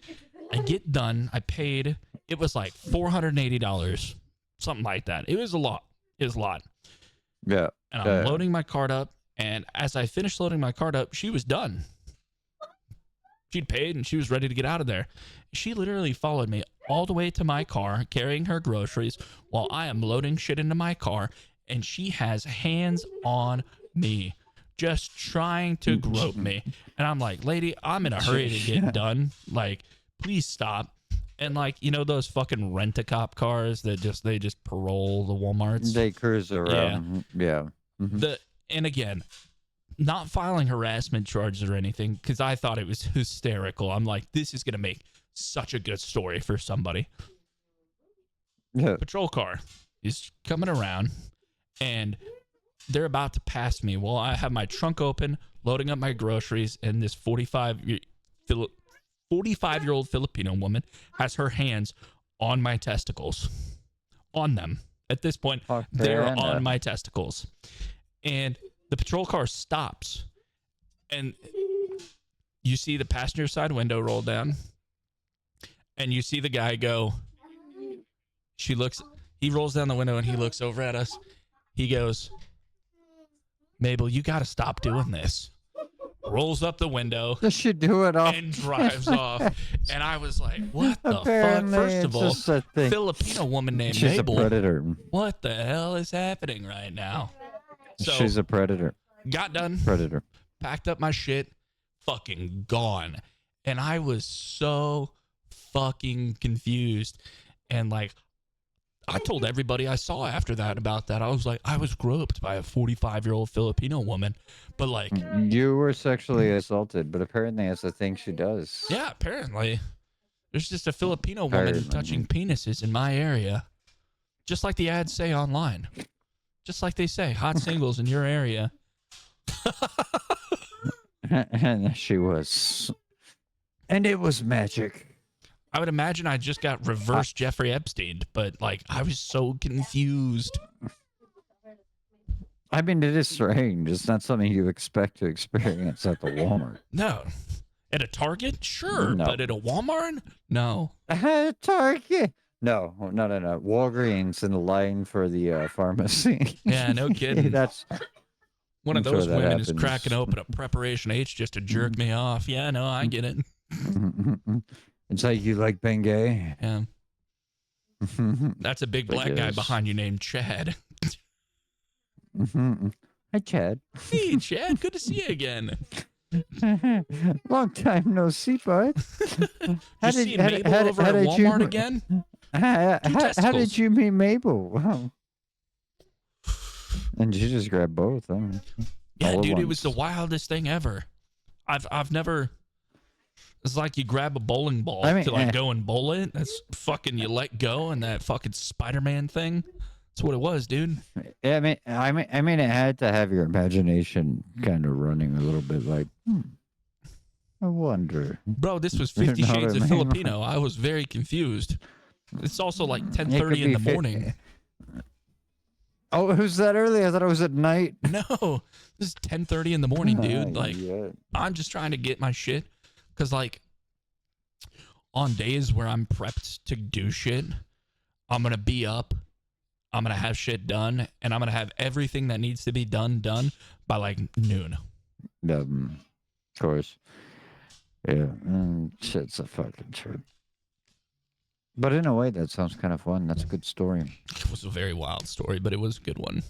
I get done. I paid. It was like $480, something like that. It was a lot. It was a lot. Yeah. And I'm loading my cart up. And as I finished loading my cart up, she was done. She'd paid and she was ready to get out of there. She literally followed me all the way to my car, carrying her groceries while I am loading shit into my car. And she has hands on me, just trying to grope me. And I'm like, lady, I'm in a hurry to get done. Like, please stop. And like, you know, those fucking rent-a-cop cars that they just parole the Walmarts. They cruise around. Yeah. Mhm. And again, not filing harassment charges or anything, because I thought it was hysterical. I'm like, this is gonna make such a good story for somebody. Yeah. Patrol car is coming around, and they're about to pass me. Well, I have my trunk open, loading up my groceries, and this 45-year-old Filipino woman has her hands on my testicles. On them. At this point, they're on my testicles. And the patrol car stops. And you see the passenger side window roll down. And you see the guy go. He rolls down the window and he looks over at us. He goes, Mabel, you got to stop doing this. Rolls up the window. Does she do it off? And drives off. And I was like, what the Apparently, fuck? First of all, it's just a thing. Filipino woman named She's Mabel. a predator. What the hell is happening right now? So, She's a predator. got done, Predator. packed up my shit, fucking gone. And I was so fucking confused. And like, I told everybody I saw after that about that. I was like, I was groped by a 45-year-old Filipino woman. But like, You were sexually assaulted, but apparently that's a thing she does. yeah, apparently. There's just a Filipino woman Apparently. touching penises in my area. Just like the ads say online. Just like they say, hot singles in your area. And she was. And it was magic. I would imagine I just got reverse Jeffrey Epstein, but like I was so confused. I mean, it is strange. It's not something you expect to experience at the Walmart. No. At a Target? Sure. No. But at a Walmart? No. Target. No. Walgreens in the line for the pharmacy. Yeah, no kidding. That's One of I'm sure those that women is happens. cracking open a Preparation H just to jerk me off. Yeah, no, I get it. It's like you like Bengay. Yeah. That's a big black guy Yes. behind you named Chad. Hi, Chad. Hey, Chad, good to see you again. Long time no see, bud. You see Mabel over at Walmart again? Two How did testicles. you meet Mabel? Wow. And you just grabbed both, Yeah, all at dude, it was the once. wildest thing ever. I've never. It's like you grab a bowling I ball mean, to like go and bowl it. That's fucking you let go and that fucking Spider-Man thing. That's what it was, dude. yeah, I mean, it had to have your imagination kind of running a little bit. Like, I wonder. Bro, this was You 50 know what I Shades of mean? Filipino. I was very confused. It's also like It could 10:30 in be the fit. morning. Oh, it was that early? I thought it was at night. No, this is 10:30 in the morning, dude. Like, Yeah. I'm just trying to get my shit. Because, like, on days where I'm prepped to do shit, I'm going to be up. I'm going to have shit done. And I'm going to have everything that needs to be done by like noon. Of course. Yeah. Shit's a fucking trip. But in a way, that sounds kind of fun. That's a good story. It was a very wild story, but it was a good one.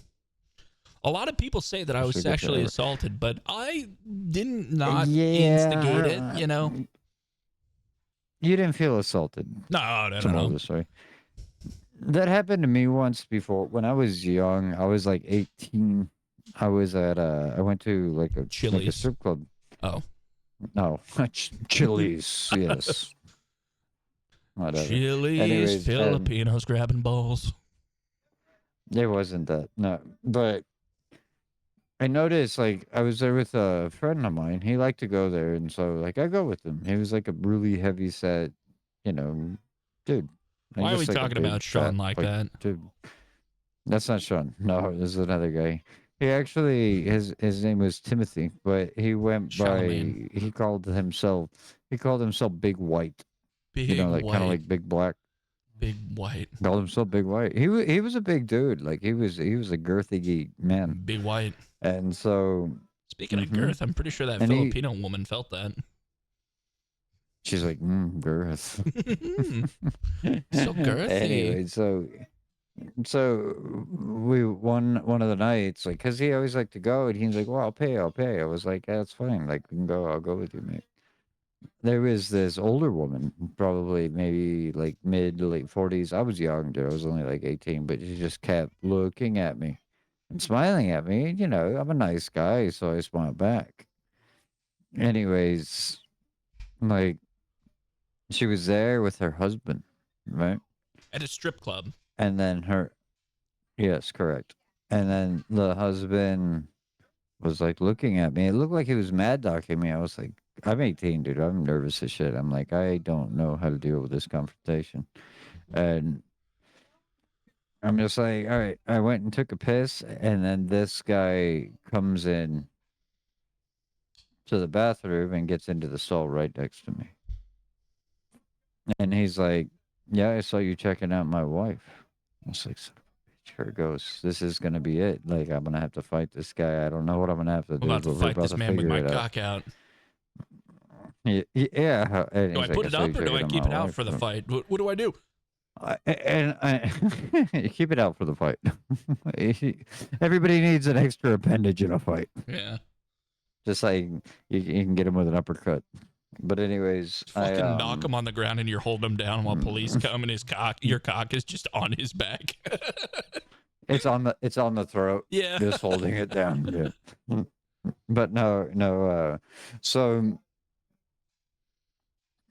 A lot of people say that I was Especially good sexually to. assaulted, but I didn't not instigate it, Yeah. you know? You didn't feel assaulted. No, no, It's a no, more of no. the story. That happened to me once before. When I was young, I was like 18. I went to like a Chili's. strip club. Oh. No, Chili's. Yes. Whatever. Chili's, Anyways, Filipinos grabbing balls. it wasn't that. No, but I noticed like I was there with a friend of mine. He liked to go there, and so like I go with him. He was like a really heavy set, you know, dude. And Why are we just like a talking about big fat Sean like like that? dude. That's not Sean. No, this is another guy. He actually his name was Timothy, but he went Charlemagne. by he called himself Big White. Big Like kind of white. like Big Black. Big white. Called himself Big White. He was a big dude. Like he was a girthy man. Big white. And so Speaking of hmm girth, I'm pretty sure that and he Filipino woman felt that. she's like, girth. So girthy. Anyway, so we one of the nights, like, cause he always liked to go, and he's like, "Well, I'll pay." I was like, "Yeah, that's fine. Like, we can go. I'll go with you, mate." There was this older woman, probably maybe like mid to late 40s. I was young, dude. I was only like 18, but she just kept looking at me and smiling at me. You know, I'm a nice guy, so I smiled back. Anyways, like, she was there with her husband, right? At a strip club. And then yes, correct. And then the husband was like looking at me. It looked like he was mad dogging me. I was like, I'm 18, dude. I'm nervous as shit. I'm like, I don't know how to deal with this confrontation. And I'm just like, all right. I went and took a piss, and then this guy comes in to the bathroom and gets into the stall right next to me. And he's like, yeah, I saw you checking out my wife. I was like, son of a bitch, here it goes. This is gonna be it. Like, I'm gonna have to fight this guy. I don't know what I'm gonna have to I'm do, about to but we're fight about this to man with figure my it out. cock out. Yeah, and Do I he's like, put I it saw you up or do checking I out keep my it out wife. for the fight? What do I do? You keep it out for the fight. Everybody needs an extra appendage in a fight. Yeah. Just like you can get him with an uppercut. But anyways, Just fucking knock him on the ground and you're holding him down while police come and your cock is just on his back. it's on the throat, Yeah. just holding it down. Yeah. But no. So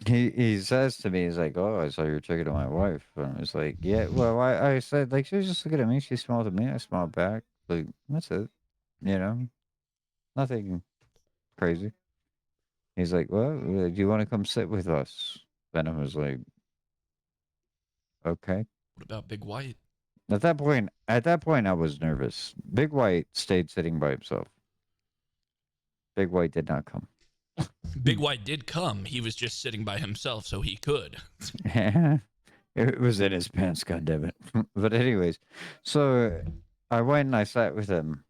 he says to me, he's like, "Oh, I saw you were checking on my wife." And I was like, "Yeah." Well, I said, like, she was just looking at me. She smiled at me. I smiled back. Like, that's it. You know, nothing crazy. He's like, "Well, do you want to come sit with us?" Then I was like, "Okay." What about Big White? At that point, I was nervous. Big White stayed sitting by himself. Big White did not come. Big White did come. He was just sitting by himself, so he could. It was in his pants, goddammit. But anyways, so I went and I sat with him,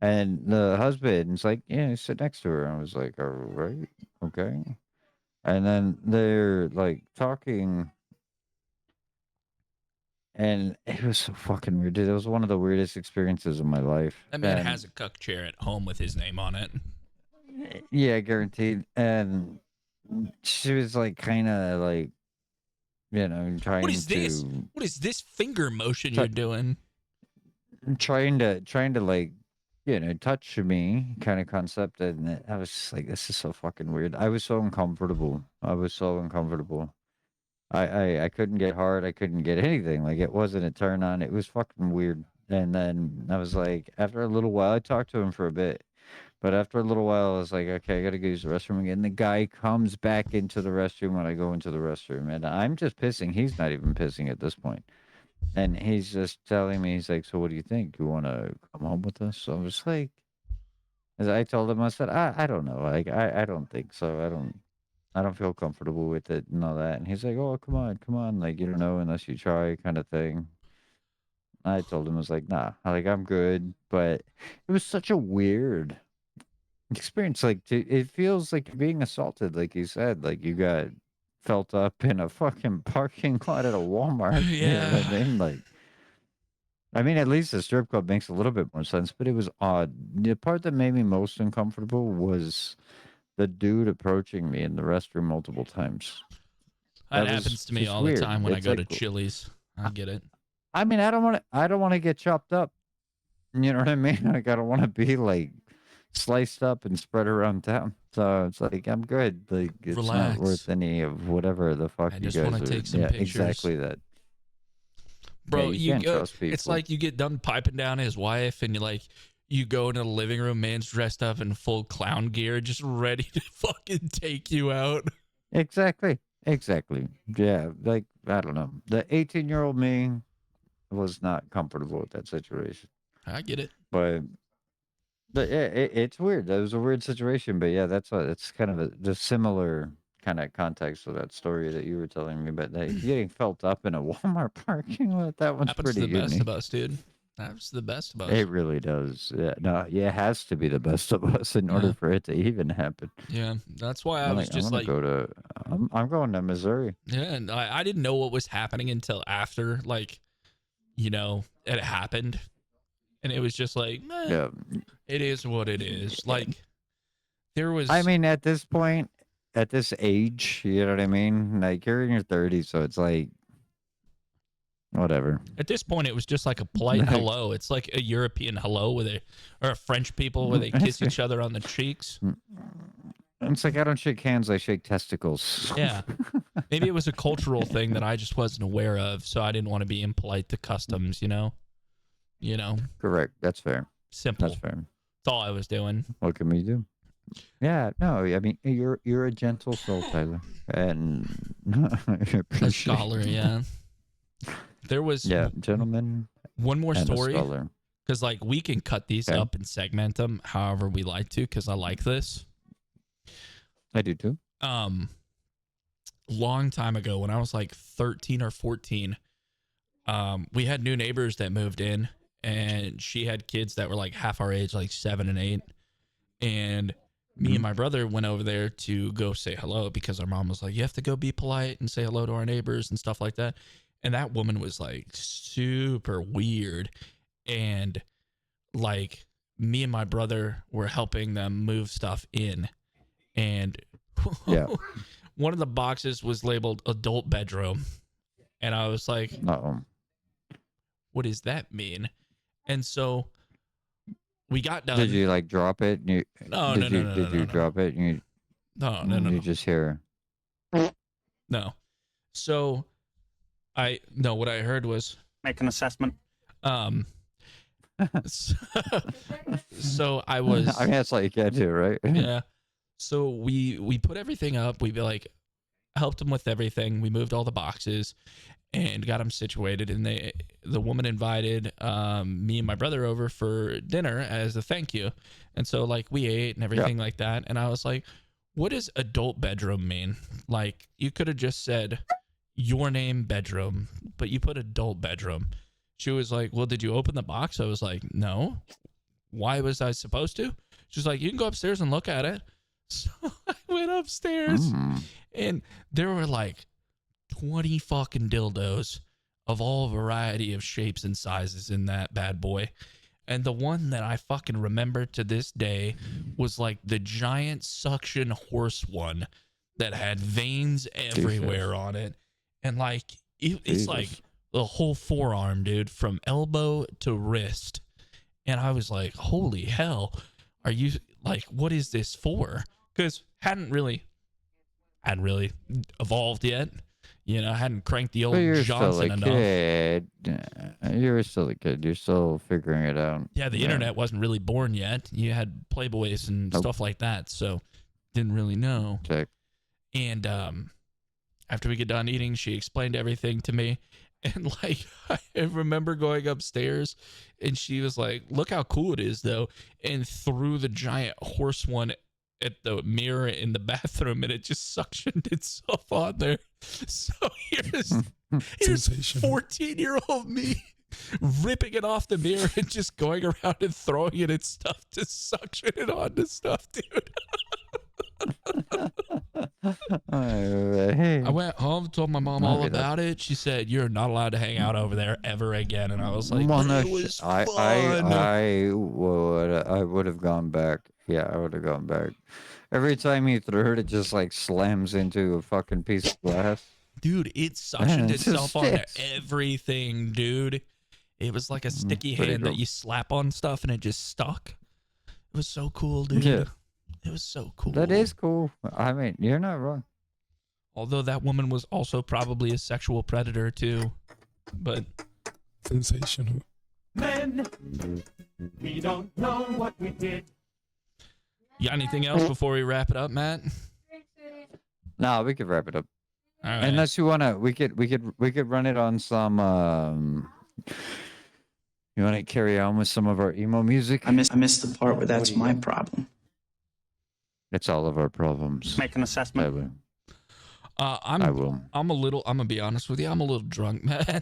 and the husband's like, "Yeah, sit next to her." I was like, "All right, okay." And then they're like talking, and it was so fucking weird, dude. It was one of the weirdest experiences of my life. That man has And a cuck chair at home with his name on it. yeah, guaranteed. And she was like, kind of like What trying is this? to What is this finger motion you're doing? trying to like touch me kind of concept, and I was just like, this is so fucking weird. I was so uncomfortable. I couldn't get hard. I couldn't get anything. Like, it wasn't a turn on. It was fucking weird. And then I was like, after a little while, I talked to him for a bit, but after a little while, I was like, okay, I gotta go use the restroom again. The guy comes back into the restroom when I go into the restroom, and I'm just pissing. He's not even pissing at this point. And he's just telling me, he's like, so what do you think? You want to come home with us? So I was like, as I told him, I said, I don't know. Like, I don't think so. I don't feel comfortable with it and all that. And he's like, oh, come on. Like, you don't know unless you try kind of thing. I told him, I was like, nah, like, I'm good. But it was such a weird experience. Like, it feels like you're being assaulted, like you said. Like, you got felt up in a fucking parking lot at a Walmart. You know what I Yeah. mean? Like, I mean, at least the strip club makes a little bit more sense, but it was odd. The part that made me most uncomfortable was the dude approaching me in the restroom multiple times. That That was happens to me just all the weird. time when I It's go like, to Chili's. I get it. I mean, I don't want to get chopped up. You know what I mean? Like, I don't want to be like sliced up and spread around town. So it's like, I'm good. Like, it's not Relax. worth any of whatever the fuck I you just want guys to are. take some Yeah, pictures. exactly that. Yeah, Bro, you you can't go, trust it's people. like you get done piping down his wife and you go into the living room, man's dressed up in full clown gear, just ready to fucking take you out. Exactly. Exactly. Yeah, like, I don't know. The 18-year-old me was not comfortable with that situation. I get it. But yeah, it's weird. That was a weird situation, but yeah, it's kind of the similar kind of context of that story that you were telling me. But that getting felt up in a Walmart parking lot, that one's Happens to pretty the best of unique. us, dude. Happens to the best of us. It really does. Yeah, no, yeah, it has to be the best of us in order Yeah. for it to even happen. Yeah. That's why I I'm was like, I'm just gonna like, go to, I'm going to Missouri. yeah, and I didn't know what was happening until after, it happened. And it was just like, meh, Yeah, it is what it is. yeah. Like, there I was, mean, at this point, at this age, you know what I mean? Like, you're in your 30s, so it's like, whatever. at this point, it was just like a polite Like, hello. It's like a European hello or a French people where they kiss each other on the cheeks. it's like, I don't shake hands, I shake testicles. Yeah. Maybe it was a cultural thing that I just wasn't aware of, so I didn't want to be impolite to customs, you know? You know, Correct. That's fair. That's simple. fair. That's all I was doing. What can we do? Yeah, no, I mean, you're a gentle soul, Tyler, and I A appreciate scholar, that. yeah. There was Yeah, gentleman one more and a story scholar. because, like, we can cut these Okay, up and segment them however we like to because I like this. I do too. Um, long time ago when I was like 13 or 14, we had new neighbors that moved in, and she had kids that were like half our age, like 7 and 8. And me and Mhm. my brother went over there to go say hello because our mom was like, you have to go be polite and say hello to our neighbors and stuff like that. And that woman was like super weird. And like me and my brother were helping them move stuff in. And Yeah. one of the boxes was labeled adult bedroom. And I was like, Uh-oh. what does that mean? And so we got Did done. you like drop it? And you No, no, did no, you no, no, did you no, no. drop it? No, no, no, And you no. just hear. No. So what I heard was Make an assessment. um so, so I I was mean, that's all you can do, right? yeah. So we put everything up. We like helped them with everything. We moved all the boxes and got them situated, and the woman invited me and my brother over for dinner as a thank you. And so like we ate and Yeah. everything like that, and I was like, what does adult bedroom mean? Like, you could have just said your name bedroom, but you put adult bedroom. She was like, well, did you open the box? I was like, no. Why was I supposed to? She's like, you can go upstairs and look at it. So I went upstairs, Mm. and there were like 20 fucking dildos of all variety of shapes and sizes in that bad boy. And the one that I fucking remember to this day was like the giant suction horse one that had veins everywhere on it. and like it's like Jesus. the whole forearm, dude, from elbow to wrist. And I was like, holy hell, are you like, what is this for? Because hadn't really evolved yet. You know, hadn't cranked the But old you're still Johnson a enough. kid. You're still a kid. You're still figuring it out. Yeah, the Yeah. internet wasn't really born yet. You had Playboys and Nope. stuff like that, so didn't really know. Check. And after we get done eating, she explained everything to me. And like, I remember going upstairs and she was like, look how cool it is though. And threw the giant horse one at the mirror in the bathroom and it just suctioned itself on there. So here's Sensational. 14-year-old me ripping it off the mirror and just going around and throwing it at stuff to suction it onto stuff, dude. Hey. I went home, told my mom all about it. She said, "You're not allowed to hang out over there ever again." And I was like, Well, "But no, it was I, fun." I would have gone back. Yeah, I would have gone back. Every time you throw it, it just like slams into a fucking piece of glass. Dude, it Man, suctioned it just itself onto sticks. everything, dude. It was like a sticky pretty hand that cool. you slap on stuff and it just stuck. It was so cool, dude. Yeah. It was so cool. That is cool. I mean, you're not wrong. Although that woman was also probably a sexual predator too. But Sensational. Men, we don't know what we did. you got anything else before we wrap it up, Matt? No, we could wrap it up. All right. Unless you wanna, we could run it on some. You want to carry on with some of our emo music? I missed the part where that's do you my got? problem. It's all of our problems. Make an assessment. I will. I'm gonna be honest with you. I'm a little drunk, man.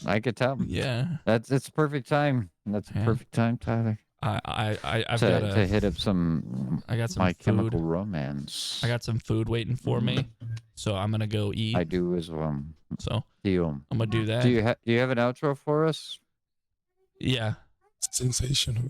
I could tell. Yeah. It's perfect time. That's Yeah. perfect time, Tyler. I've to, got to hit up some. I got some My food. Chemical Romance. I got some food waiting for me, so I'm gonna go eat. I do as well. So Deal. I'm gonna do that. Do you have an outro for us? Yeah. Sensational.